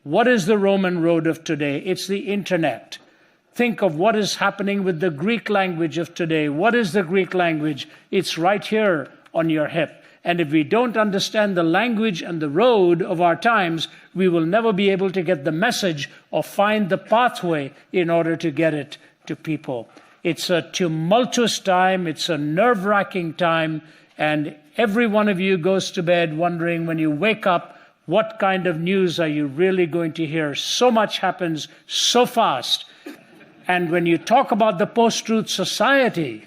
What is the Roman road of today? It's the internet. Think of what is happening with the Greek language of today. What is the Greek language? It's right here on your hip. And if we don't understand the language and the road of our times, we will never be able to get the message or find the pathway in order to get it to people. It's a tumultuous time. It's a nerve-wracking time. And every one of you goes to bed wondering when you wake up, what kind of news are you really going to hear? So much happens so fast. And when you talk about the post-truth society,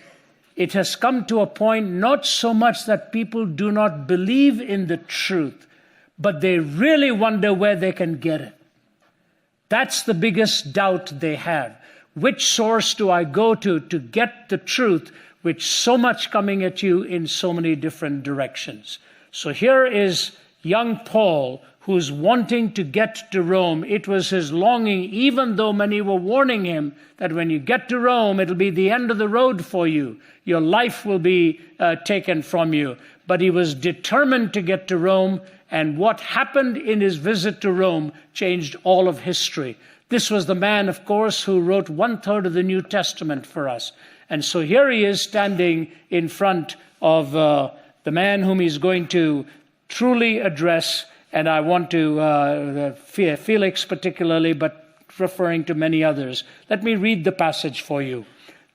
it has come to a point not so much that people do not believe in the truth, but they really wonder where they can get it. That's the biggest doubt they have. Which source do I go to get the truth, with so much coming at you in so many different directions? So here is young Paul, who's wanting to get to Rome. It was his longing, even though many were warning him that when you get to Rome, it'll be the end of the road for you. Your life will be taken from you. But he was determined to get to Rome, and what happened in his visit to Rome changed all of history. This was the man, of course, who wrote 1/3 of the New Testament for us. And so here he is standing in front of the man whom he's going to truly address. And I want to, Felix particularly, but referring to many others. Let me read the passage for you.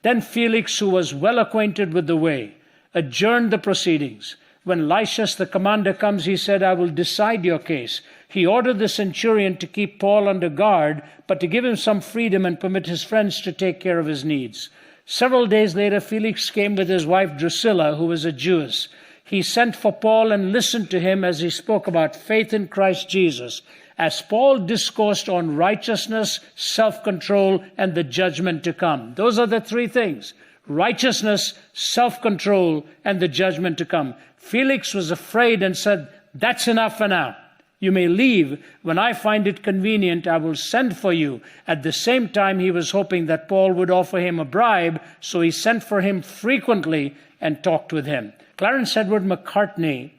Then Felix, who was well acquainted with the way, adjourned the proceedings. When Lysias the commander comes, he said, I will decide your case. He ordered the centurion to keep Paul under guard, but to give him some freedom and permit his friends to take care of his needs. Several days later, Felix came with his wife Drusilla, who was a Jewess. He sent for Paul and listened to him as he spoke about faith in Christ Jesus, as Paul discoursed on righteousness, self-control, and the judgment to come. Those are the three things: righteousness, self-control, and the judgment to come. Felix was afraid and said, that's enough for now. You may leave. When I find it convenient, I will send for you. At the same time, he was hoping that Paul would offer him a bribe, so he sent for him frequently and talked with him. Clarence Edward Macartney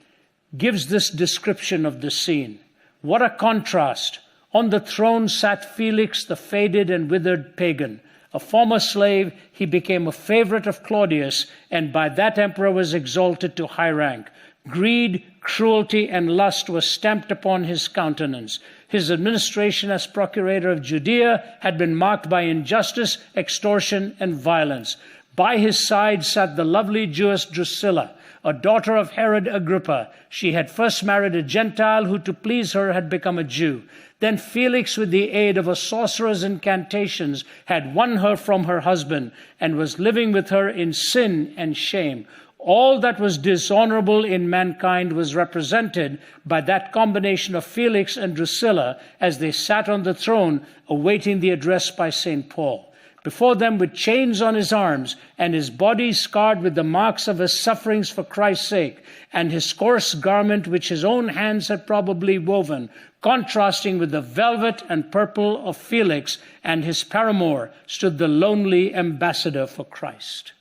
gives this description of the scene. What a contrast. On the throne sat Felix, the faded and withered pagan. A former slave, he became a favorite of Claudius, and by that emperor was exalted to high rank. Greed, cruelty, and lust were stamped upon his countenance. His administration as procurator of Judea had been marked by injustice, extortion, and violence. By his side sat the lovely Jewess Drusilla, a daughter of Herod Agrippa. She had first married a Gentile who, to please her, had become a Jew. Then Felix, with the aid of a sorcerer's incantations, had won her from her husband and was living with her in sin and shame. All that was dishonorable in mankind was represented by that combination of Felix and Drusilla as they sat on the throne awaiting the address by St. Paul. Before them, with chains on his arms and his body scarred with the marks of his sufferings for Christ's sake, and his coarse garment which his own hands had probably woven, contrasting with the velvet and purple of Felix and his paramour, stood the lonely ambassador for Christ.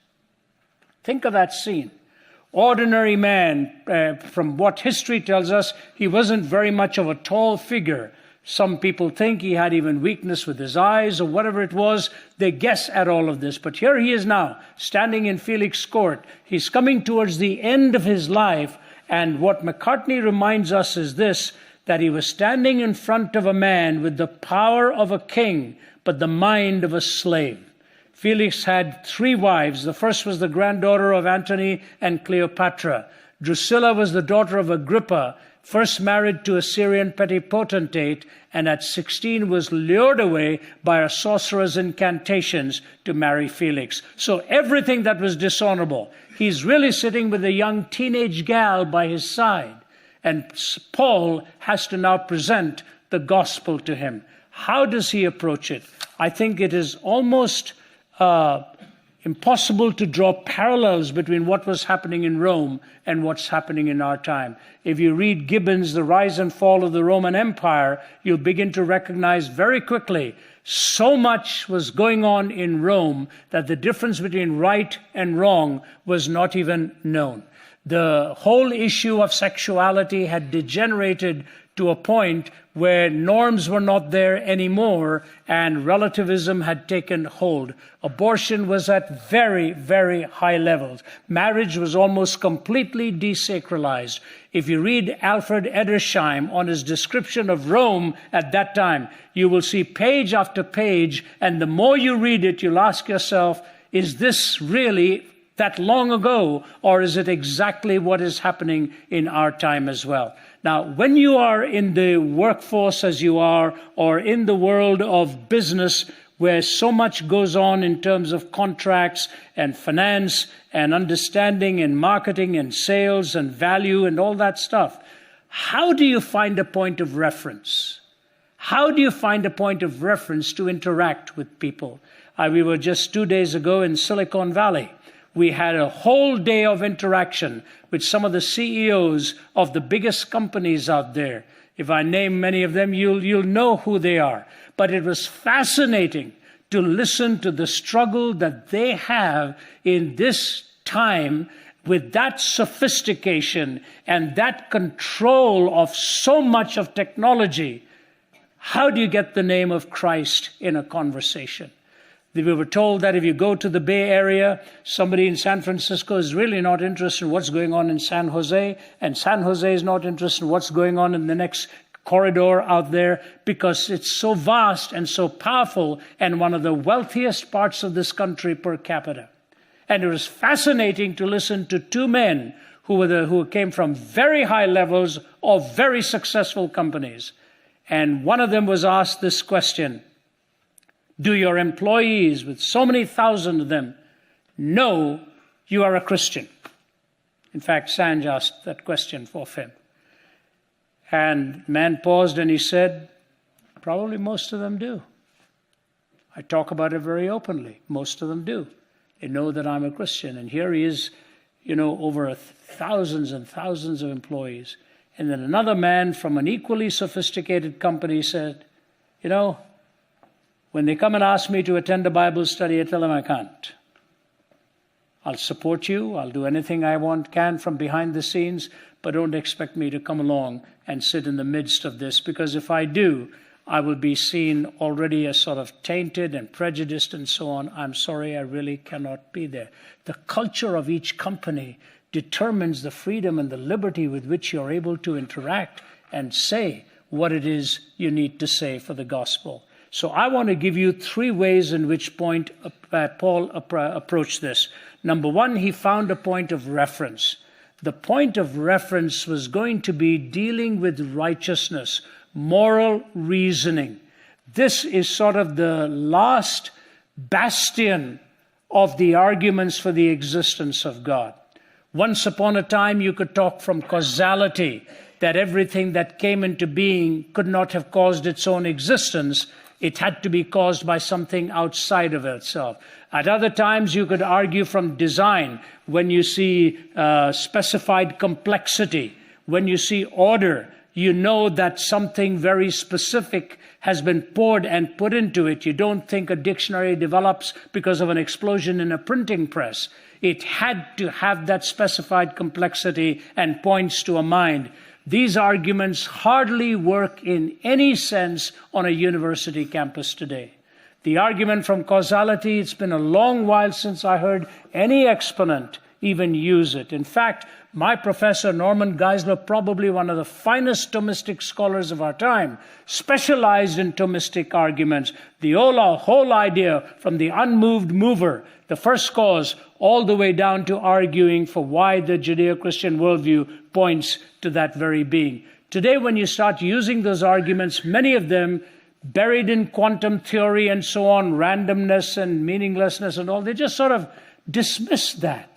Think of that scene. Ordinary man, from what history tells us, he wasn't very much of a tall figure. Some people think he had even weakness with his eyes or whatever it was. They guess at all of this. But here he is now, standing in Felix's court. He's coming towards the end of his life. And what Macartney reminds us is this, that he was standing in front of a man with the power of a king, but the mind of a slave. Felix had 3 wives. The first was the granddaughter of Antony and Cleopatra. Drusilla was the daughter of Agrippa, first married to a Syrian petty potentate, and at 16 was lured away by a sorcerer's incantations to marry Felix. So everything that was dishonorable. He's really sitting with a young teenage gal by his side. And Paul has to now present the gospel to him. How does he approach it? I think it is almost impossible to draw parallels between what was happening in Rome and what's happening in our time. If you read Gibbon's The Rise and Fall of the Roman Empire, you'll begin to recognize very quickly so much was going on in Rome that the difference between right and wrong was not even known. The whole issue of sexuality had degenerated to a point where norms were not there anymore and relativism had taken hold. Abortion was at very, very high levels. Marriage was almost completely desacralized. If you read Alfred Edersheim on his description of Rome at that time, you will see page after page, and the more you read it, you'll ask yourself, is this really that long ago, or is it exactly what is happening in our time as well? Now, when you are in the workforce as you are, or in the world of business, where so much goes on in terms of contracts and finance and understanding and marketing and sales and value and all that stuff, how do you find a point of reference? How do you find a point of reference to interact with people? We were just 2 days ago in Silicon Valley. We had a whole day of interaction with some of the CEOs of the biggest companies out there. If I name many of them, you'll know who they are. But it was fascinating to listen to the struggle that they have in this time with that sophistication and that control of so much of technology. How do you get the name of Christ in a conversation? We were told that if you go to the Bay Area, somebody in San Francisco is really not interested in what's going on in San Jose, and San Jose is not interested in what's going on in the next corridor out there, because it's so vast and so powerful and one of the wealthiest parts of this country per capita. And it was fascinating to listen to two men who came from very high levels of very successful companies. And one of them was asked this question: do your employees, with so many thousand of them, know you are a Christian? In fact, Sanj asked that question for him. And the man paused and he said, probably most of them do. I talk about it very openly. Most of them do. They know that I'm a Christian. And here he is, over thousands and thousands of employees. And then another man from an equally sophisticated company said, when they come and ask me to attend a Bible study, I tell them I can't. I'll support you. I'll do anything I can from behind the scenes, but don't expect me to come along and sit in the midst of this, because if I do, I will be seen already as sort of tainted and prejudiced and so on. I'm sorry, I really cannot be there. The culture of each company determines the freedom and the liberty with which you're able to interact and say what it is you need to say for the gospel. So I want to give you 3 ways in which Paul approached this. Number 1, he found a point of reference. The point of reference was going to be dealing with righteousness, moral reasoning. This is sort of the last bastion of the arguments for the existence of God. Once upon a time, you could talk from causality, that everything that came into being could not have caused its own existence. It had to be caused by something outside of itself. At other times, you could argue from design. When you see specified complexity, when you see order, you know that something very specific has been poured and put into it. You don't think a dictionary develops because of an explosion in a printing press. It had to have that specified complexity and points to a mind. These arguments hardly work in any sense on a university campus today. The argument from causality, it's been a long while since I heard any exponent even use it. In fact, my professor, Norman Geisler, probably one of the finest Thomistic scholars of our time, specialized in Thomistic arguments. The whole idea from the unmoved mover, the first cause, all the way down to arguing for why the Judeo-Christian worldview points to that very being. Today, when you start using those arguments, many of them buried in quantum theory and so on, randomness and meaninglessness and all, they just sort of dismiss that.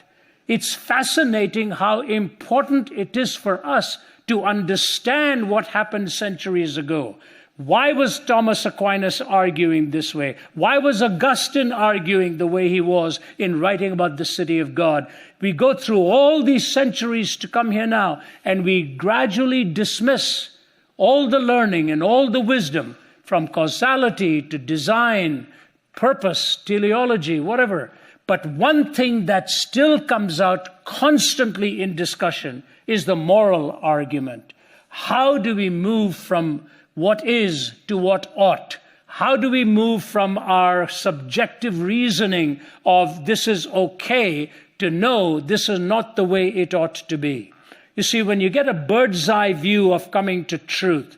It's fascinating how important it is for us to understand what happened centuries ago. Why was Thomas Aquinas arguing this way? Why was Augustine arguing the way he was in writing about the city of God? We go through all these centuries to come here now, and we gradually dismiss all the learning and all the wisdom from causality to design, purpose, teleology, whatever. But one thing that still comes out constantly in discussion is the moral argument. How do we move from what is to what ought? How do we move from our subjective reasoning of this is okay to know this is not the way it ought to be? You see, when you get a bird's eye view of coming to truth,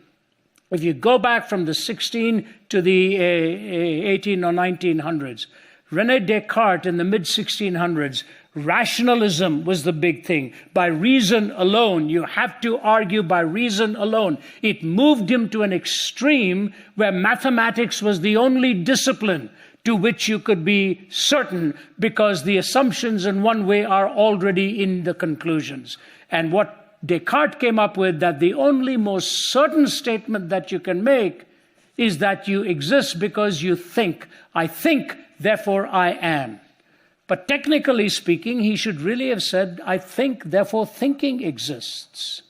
if you go back from the 16 to the 18 or 1900s, René Descartes in the mid-1600s, rationalism was the big thing. By reason alone, you have to argue by reason alone. It moved him to an extreme where mathematics was the only discipline to which you could be certain, because the assumptions in one way are already in the conclusions. And what Descartes came up with, that the only most certain statement that you can make is that you exist because you think. I think, therefore I am. But technically speaking, he should really have said, I think, therefore thinking exists.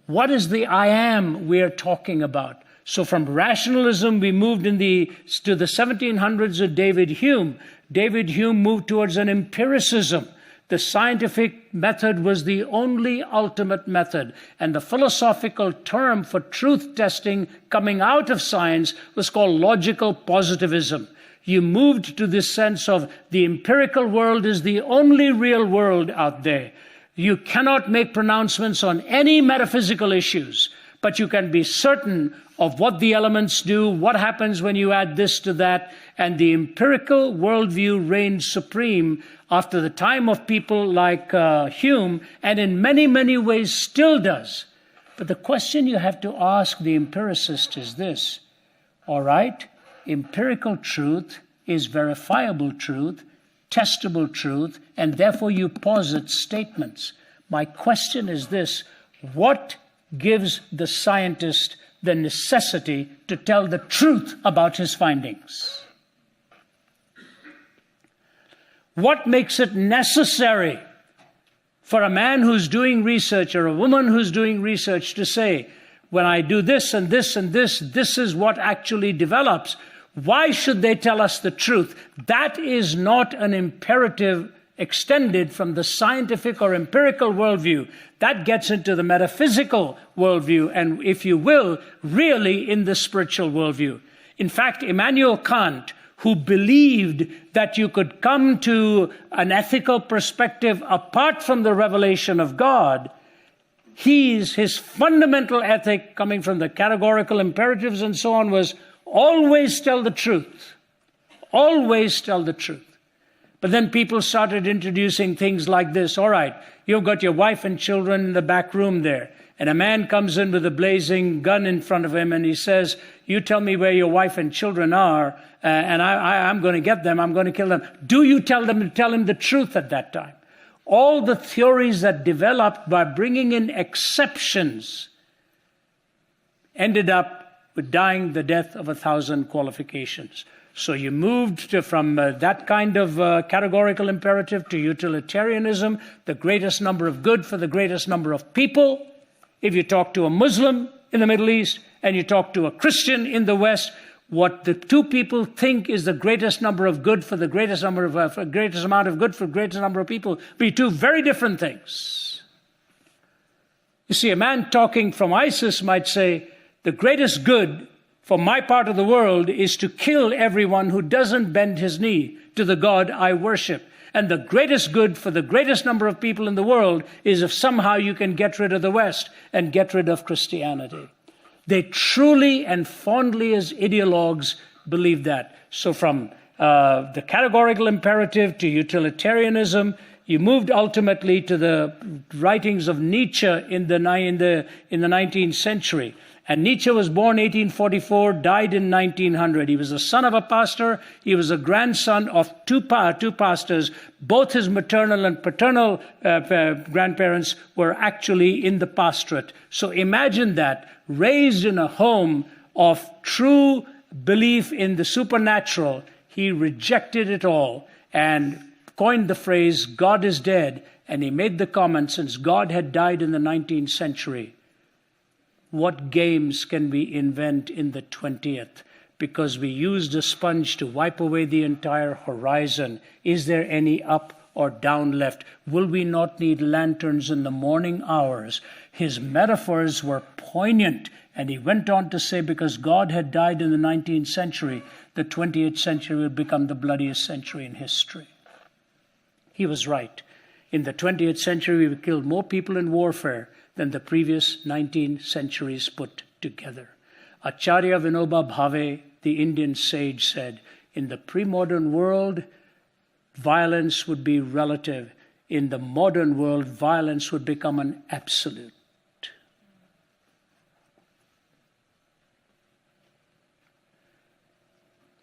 What is the I am we're talking about? So from rationalism, we moved to the 1700s of David Hume. David Hume moved towards an empiricism. The scientific method was the only ultimate method. And the philosophical term for truth testing coming out of science was called logical positivism. You moved to this sense of the empirical world is the only real world out there. You cannot make pronouncements on any metaphysical issues, but you can be certain of what the elements do, what happens when you add this to that, and the empirical worldview reigned supreme after the time of people like Hume, and in many, many ways still does. But the question you have to ask the empiricist is this: all right, empirical truth is verifiable truth, testable truth, and therefore you posit statements. My question is this: what gives the scientist the necessity to tell the truth about his findings? What makes it necessary for a man who's doing research or a woman who's doing research to say, when I do this and this and this is what actually develops? Why should they tell us the truth? That is not an imperative extended from the scientific or empirical worldview. That gets into the metaphysical worldview, and if you will, really in the spiritual worldview. In fact, Immanuel Kant, who believed that you could come to an ethical perspective apart from the revelation of God, his fundamental ethic, coming from the categorical imperatives and so on, was always tell the truth. Always tell the truth. But then people started introducing things like this. All right, you've got your wife and children in the back room there, and a man comes in with a blazing gun in front of him, and he says, you tell me where your wife and children are, and I'm going to get them, I'm going to kill them. Do you tell him the truth at that time? All the theories that developed by bringing in exceptions ended up with dying the death of 1,000 qualifications. So you moved from that kind of categorical imperative to utilitarianism, the greatest number of good for the greatest number of people. If you talk to a Muslim in the Middle East and you talk to a Christian in the West, what the two people think is the greatest number of good for the greatest number of greatest amount of good for the greatest number of people be two very different things. You see, a man talking from ISIS might say, the greatest good for my part of the world is to kill everyone who doesn't bend his knee to the God I worship. And the greatest good for the greatest number of people in the world is if somehow you can get rid of the West and get rid of Christianity. They truly and fondly as ideologues believe that. So from the categorical imperative to utilitarianism, you moved ultimately to the writings of Nietzsche in the 19th century. And Nietzsche was born 1844, died in 1900. He was the son of a pastor. He was a grandson of two pastors. Both his maternal and paternal grandparents were actually in the pastorate. So imagine that, raised in a home of true belief in the supernatural, he rejected it all and coined the phrase, God is dead. And he made the comment, since God had died in the 19th century, what games can we invent in the 20th? Because we used a sponge to wipe away the entire horizon. Is there any up or down left? Will we not need lanterns in the morning hours? His metaphors were poignant. And he went on to say, because God had died in the 19th century, the 20th century will become the bloodiest century in history. He was right. In the 20th century, we killed more people in warfare than the previous 19 centuries put together. Acharya Vinoba Bhave, the Indian sage, said, in the pre-modern world, violence would be relative. In the modern world, violence would become an absolute.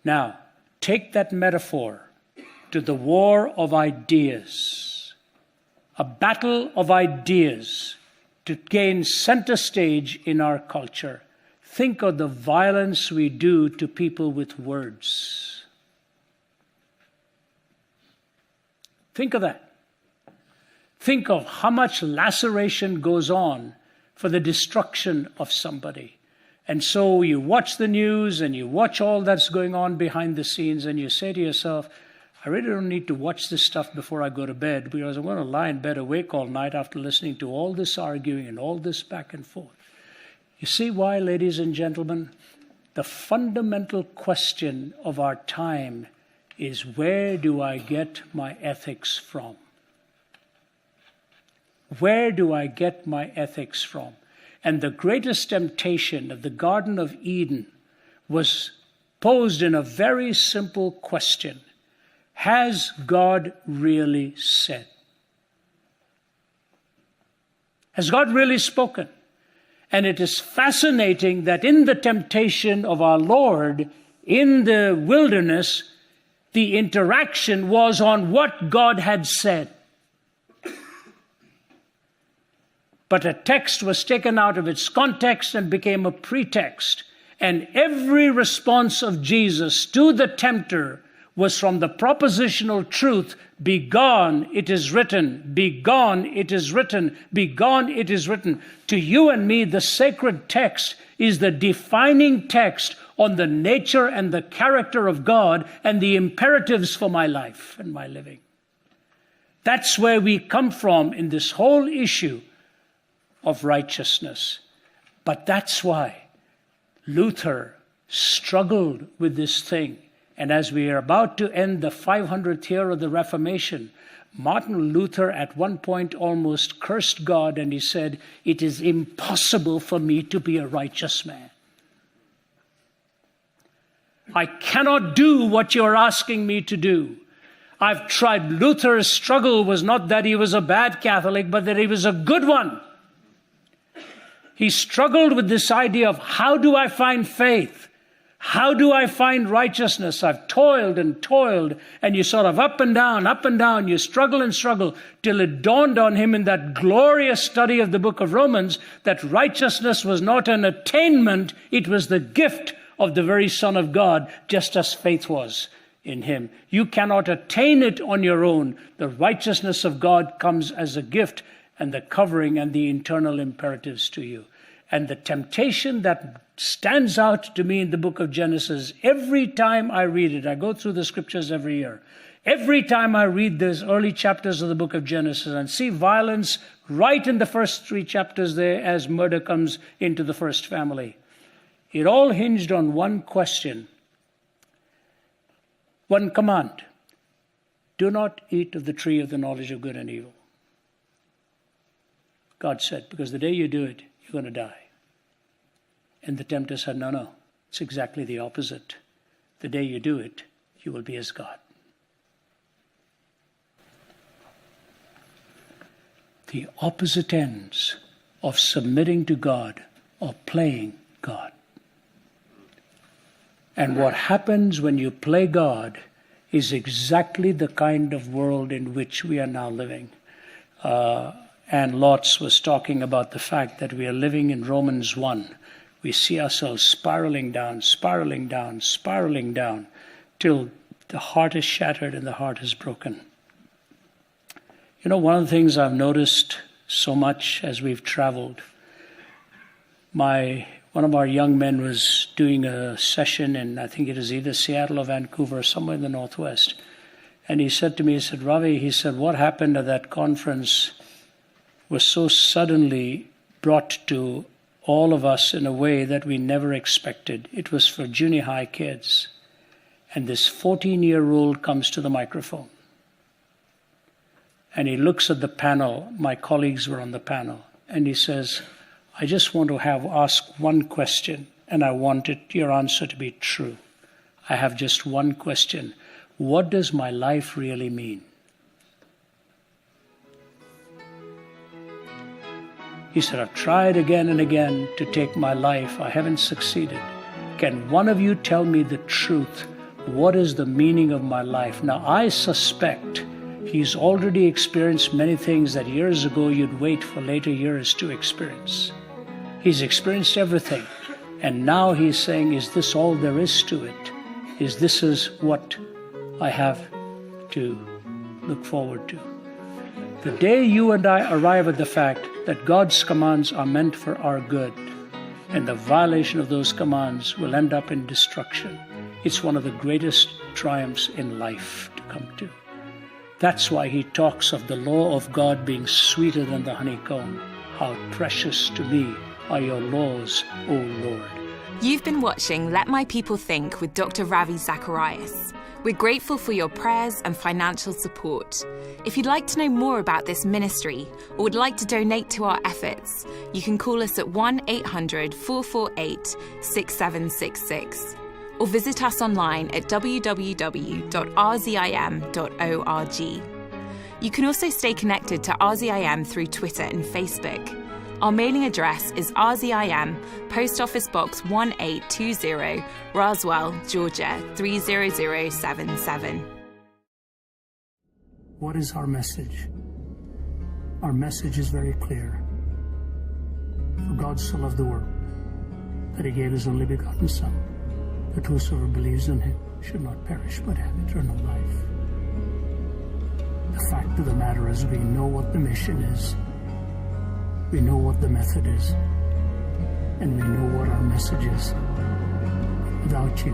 Now, take that metaphor to the war of ideas, a battle of ideas to gain center stage in our culture. Think of the violence we do to people with words. Think of that. Think of how much laceration goes on for the destruction of somebody. And so you watch the news and you watch all that's going on behind the scenes and you say to yourself, I really don't need to watch this stuff before I go to bed because I'm going to lie in bed awake all night after listening to all this arguing and all this back and forth. You see why, ladies and gentlemen? The fundamental question of our time is, where do I get my ethics from? Where do I get my ethics from? And the greatest temptation of the Garden of Eden was posed in a very simple question. Has God really said? Has God really spoken? And it is fascinating that in the temptation of our Lord in the wilderness, the interaction was on what God had said. But a text was taken out of its context and became a pretext. And every response of Jesus to the tempter was from the propositional truth, be gone, it is written, be gone, it is written, be gone, it is written. To you and me, the sacred text is the defining text on the nature and the character of God and the imperatives for my life and my living. That's where we come from in this whole issue of righteousness. But that's why Luther struggled with this thing. And as we are about to end the 500th year of the Reformation, Martin Luther at one point almost cursed God, and he said, it is impossible for me to be a righteous man. I cannot do what you're asking me to do. I've tried. Luther's struggle was not that he was a bad Catholic, but that he was a good one. He struggled with this idea of, how do I find faith? How do I find righteousness? I've toiled, and you sort of up and down, you struggle and struggle, till it dawned on him in that glorious study of the book of Romans that righteousness was not an attainment, it was the gift of the very Son of God, just as faith was in him. You cannot attain it on your own. The righteousness of God comes as a gift, and the covering and the internal imperatives to you. And the temptation that stands out to me in the book of Genesis, every time I read it, I go through the scriptures every year, every time I read those early chapters of the book of Genesis and see violence right in the first 3 chapters there as murder comes into the first family, it all hinged on one question, one command: do not eat of the tree of the knowledge of good and evil. God said, because the day you do it, you're going to die. And the tempter said, no, it's exactly the opposite. The day you do it, you will be as God. The opposite ends of submitting to God or playing God. And what happens when you play God is exactly the kind of world in which we are now living. And Lotz was talking about the fact that we are living in Romans 1. We see ourselves spiraling down, till the heart is shattered and the heart is broken. You know, one of the things I've noticed so much as we've traveled, one of our young men was doing a session in, I think it is either Seattle or Vancouver, somewhere in the Northwest. And he said to me, he said, Ravi, he said, what happened at that conference was so suddenly brought to all of us in a way that we never expected. It was for junior high kids. And this 14-year-old comes to the microphone. And he looks at the panel. My colleagues were on the panel. And he says, I just want to ask one question, and I want your answer to be true. I have just one question. What does my life really mean? He said, I've tried again and again to take my life. I haven't succeeded. Can one of you tell me the truth? What is the meaning of my life? Now, I suspect he's already experienced many things that years ago you'd wait for later years to experience. He's experienced everything. And now he's saying, is this all there is to it? This is what I have to look forward to. The day you and I arrive at the fact that God's commands are meant for our good, and the violation of those commands will end up in destruction, it's one of the greatest triumphs in life to come to. That's why he talks of the law of God being sweeter than the honeycomb. How precious to me are your laws, O Lord. You've been watching Let My People Think with Dr. Ravi Zacharias. We're grateful for your prayers and financial support. If you'd like to know more about this ministry or would like to donate to our efforts, you can call us at 1-800-448-6766 or visit us online at www.rzim.org. You can also stay connected to RZIM through Twitter and Facebook. Our mailing address is RZIM, Post Office Box 1820, Roswell, Georgia 30077. What is our message? Our message is very clear. For God so loved the world that he gave his only begotten Son, that whosoever believes in him should not perish but have eternal life. The fact of the matter is we know what the mission is. We know what the method is, and we know what our message is. Without you,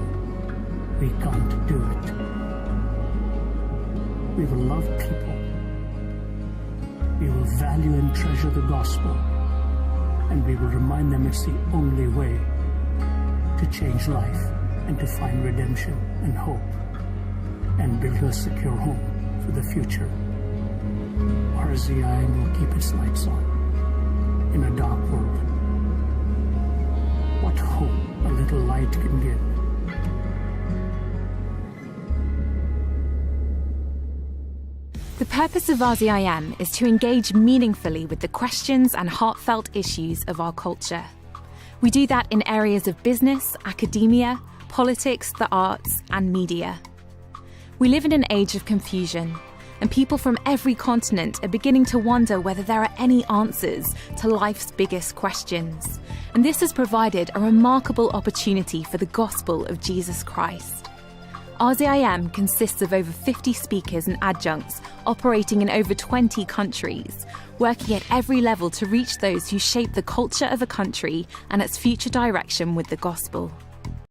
we can't do it. We will love people. We will value and treasure the gospel, and we will remind them it's the only way to change life and to find redemption and hope and build a secure home for the future. RZI will keep its lights on in a dark world. What hope a little light can give. The purpose of RZIM is to engage meaningfully with the questions and heartfelt issues of our culture. We do that in areas of business, academia, politics, the arts, and media. We live in an age of confusion, and people from every continent are beginning to wonder whether there are any answers to life's biggest questions. And this has provided a remarkable opportunity for the gospel of Jesus Christ. RZIM consists of over 50 speakers and adjuncts operating in over 20 countries, working at every level to reach those who shape the culture of a country and its future direction with the gospel.